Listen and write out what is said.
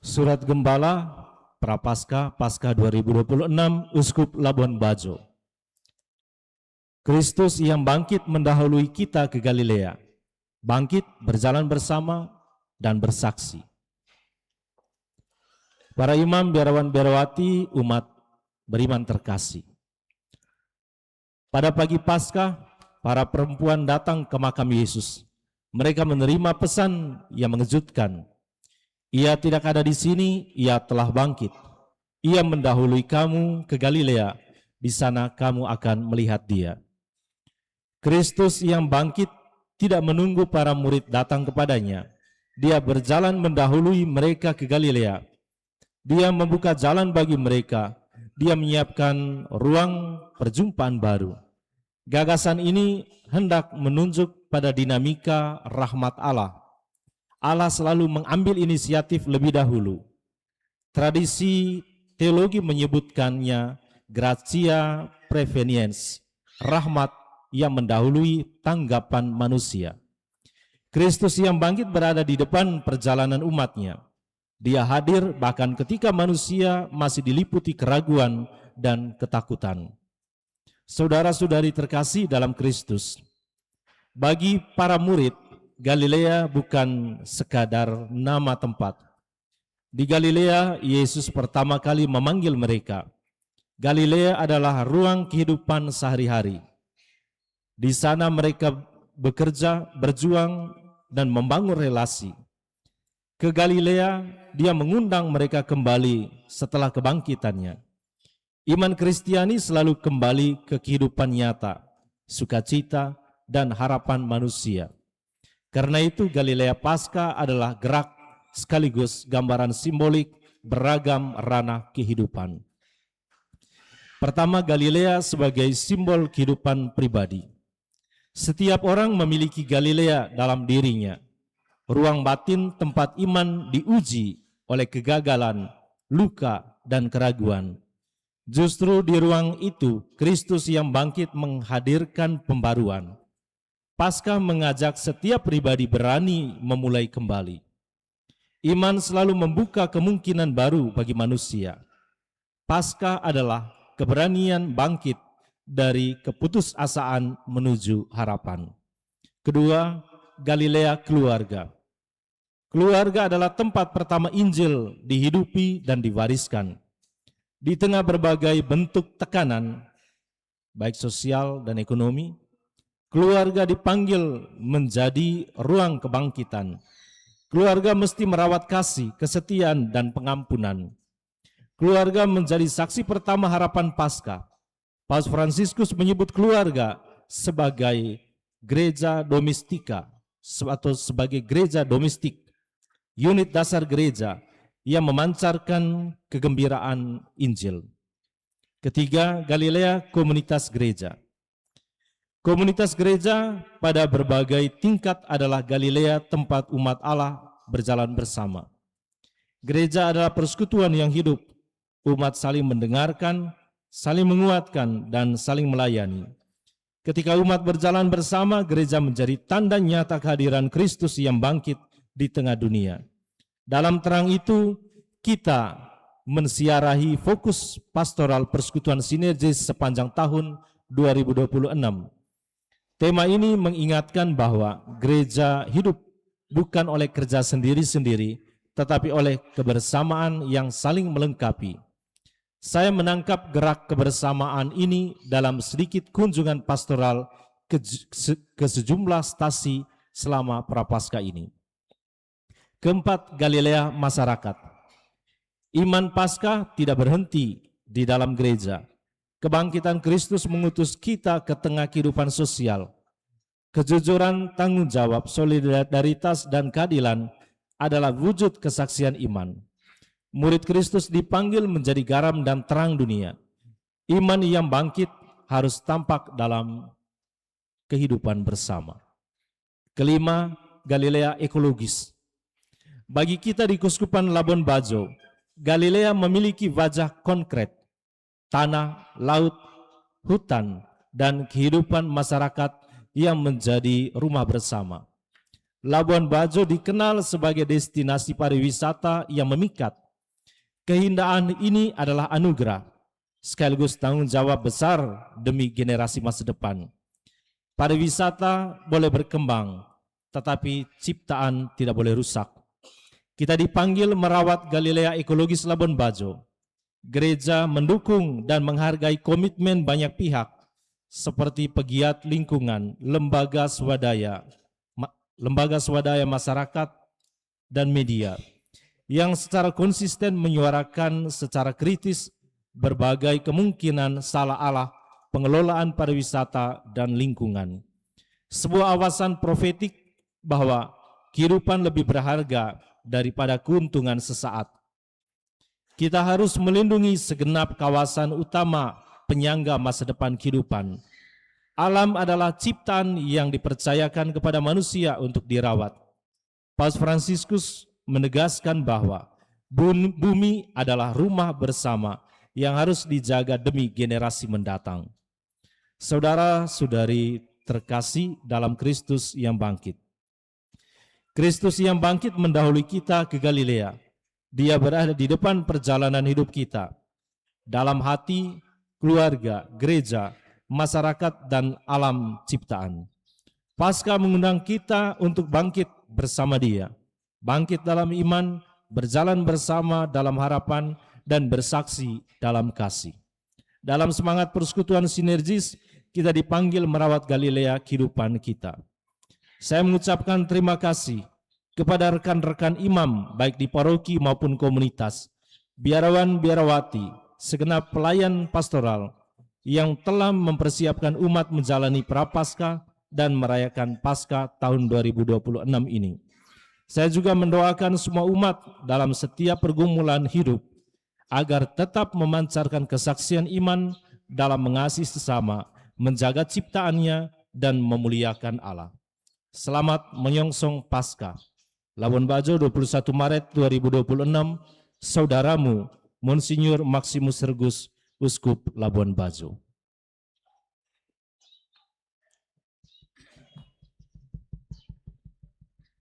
Surat Gembala Prapaskah Paskah 2026 Uskup Labuan Bajo. Kristus yang bangkit mendahului kita ke Galilea, bangkit berjalan bersama dan bersaksi. Para imam, biarawan, biarawati, umat beriman terkasih. Pada pagi Paskah, para perempuan datang ke makam Yesus. Mereka menerima pesan yang mengejutkan. Ia tidak ada di sini, ia telah bangkit. Ia mendahului kamu ke Galilea, di sana kamu akan melihat dia. Kristus yang bangkit tidak menunggu para murid datang kepadanya. Dia berjalan mendahului mereka ke Galilea. Dia membuka jalan bagi mereka. Dia menyiapkan ruang perjumpaan baru. Gagasan ini hendak menunjuk pada dinamika rahmat Allah. Allah selalu mengambil inisiatif lebih dahulu. Tradisi teologi menyebutkannya gratia preveniens, rahmat yang mendahului tanggapan manusia. Kristus yang bangkit berada di depan perjalanan umatnya. Dia hadir bahkan ketika manusia masih diliputi keraguan dan ketakutan. Saudara-saudari terkasih dalam Kristus, bagi para murid, Galilea bukan sekadar nama tempat. Di Galilea, Yesus pertama kali memanggil mereka. Galilea adalah ruang kehidupan sehari-hari. Di sana mereka bekerja, berjuang, dan membangun relasi. Ke Galilea, dia mengundang mereka kembali setelah kebangkitannya. Iman Kristiani selalu kembali ke kehidupan nyata, sukacita, dan harapan manusia. Karena itu Galilea Paskah adalah gerak sekaligus gambaran simbolik beragam ranah kehidupan. Pertama, Galilea sebagai simbol kehidupan pribadi. Setiap orang memiliki Galilea dalam dirinya, ruang batin tempat iman diuji oleh kegagalan, luka, dan keraguan. Justru di ruang itu, Kristus yang bangkit menghadirkan pembaruan. Paskah mengajak setiap pribadi berani memulai kembali. Iman selalu membuka kemungkinan baru bagi manusia. Paskah adalah keberanian bangkit dari keputusasaan menuju harapan. Kedua, Galilea keluarga. Keluarga adalah tempat pertama Injil dihidupi dan diwariskan. Di tengah berbagai bentuk tekanan, baik sosial dan ekonomi, keluarga dipanggil menjadi ruang kebangkitan. Keluarga mesti merawat kasih, kesetiaan, dan pengampunan. Keluarga menjadi saksi pertama harapan Paskah. Paus Fransiskus menyebut keluarga sebagai gereja domestika atau sebagai gereja domestik, unit dasar gereja yang memancarkan kegembiraan Injil. Ketiga, Galilea komunitas gereja. Komunitas gereja pada berbagai tingkat adalah Galilea tempat umat Allah berjalan bersama. Gereja adalah persekutuan yang hidup, umat saling mendengarkan, saling menguatkan, dan saling melayani. Ketika umat berjalan bersama, gereja menjadi tanda nyata kehadiran Kristus yang bangkit di tengah dunia. Dalam terang itu, kita mensiarahi fokus pastoral persekutuan sinergis sepanjang tahun 2026. Tema ini mengingatkan bahwa gereja hidup bukan oleh kerja sendiri-sendiri, tetapi oleh kebersamaan yang saling melengkapi. Saya menangkap gerak kebersamaan ini dalam sedikit kunjungan pastoral ke sejumlah stasi selama Prapaskah ini. Keempat, Galilea masyarakat. Iman Paskah tidak berhenti di dalam gereja. Kebangkitan Kristus mengutus kita ke tengah kehidupan sosial. Kejujuran, tanggung jawab, solidaritas, dan keadilan adalah wujud kesaksian iman. Murid Kristus dipanggil menjadi garam dan terang dunia. Iman yang bangkit harus tampak dalam kehidupan bersama. Kelima, Galilea ekologis. Bagi kita di Keuskupan Labuan Bajo, Galilea memiliki wajah konkret, tanah, laut, hutan, dan kehidupan masyarakat yang menjadi rumah bersama. Labuan Bajo dikenal sebagai destinasi pariwisata yang memikat. Keindahan ini adalah anugerah, sekaligus tanggung jawab besar demi generasi masa depan. Pariwisata boleh berkembang, tetapi ciptaan tidak boleh rusak. Kita dipanggil merawat Galilea ekologis Labuan Bajo. Gereja mendukung dan menghargai komitmen banyak pihak, seperti pegiat lingkungan, lembaga swadaya masyarakat, dan media, yang secara konsisten menyuarakan secara kritis berbagai kemungkinan salah arah pengelolaan pariwisata dan lingkungan. Sebuah awasan profetik bahwa kehidupan lebih berharga daripada keuntungan sesaat. Kita harus melindungi segenap kawasan utama penyangga masa depan kehidupan. Alam adalah ciptaan yang dipercayakan kepada manusia untuk dirawat. Paus Fransiskus menegaskan bahwa bumi adalah rumah bersama yang harus dijaga demi generasi mendatang. Saudara-saudari terkasih dalam Kristus yang bangkit. Kristus yang bangkit mendahului kita ke Galilea. Dia berada di depan perjalanan hidup kita, dalam hati, keluarga, gereja, masyarakat, dan alam ciptaan. Paskah mengundang kita untuk bangkit bersama Dia, bangkit dalam iman, berjalan bersama dalam harapan, dan bersaksi dalam kasih. Dalam semangat persekutuan sinergis, kita dipanggil merawat Galilea kehidupan kita. Saya mengucapkan terima kasih kepada rekan-rekan imam baik di paroki maupun komunitas, biarawan-biarawati, segenap pelayan pastoral yang telah mempersiapkan umat menjalani Prapaskah dan merayakan Paskah tahun 2026 ini. Saya juga mendoakan semua umat dalam setiap pergumulan hidup agar tetap memancarkan kesaksian iman dalam mengasihi sesama, menjaga ciptaannya, dan memuliakan Allah. Selamat menyongsong Paskah. Labuan Bajo 21 Maret 2026, saudaramu Monsinyur Maximus Sergus, Uskup Labuan Bajo.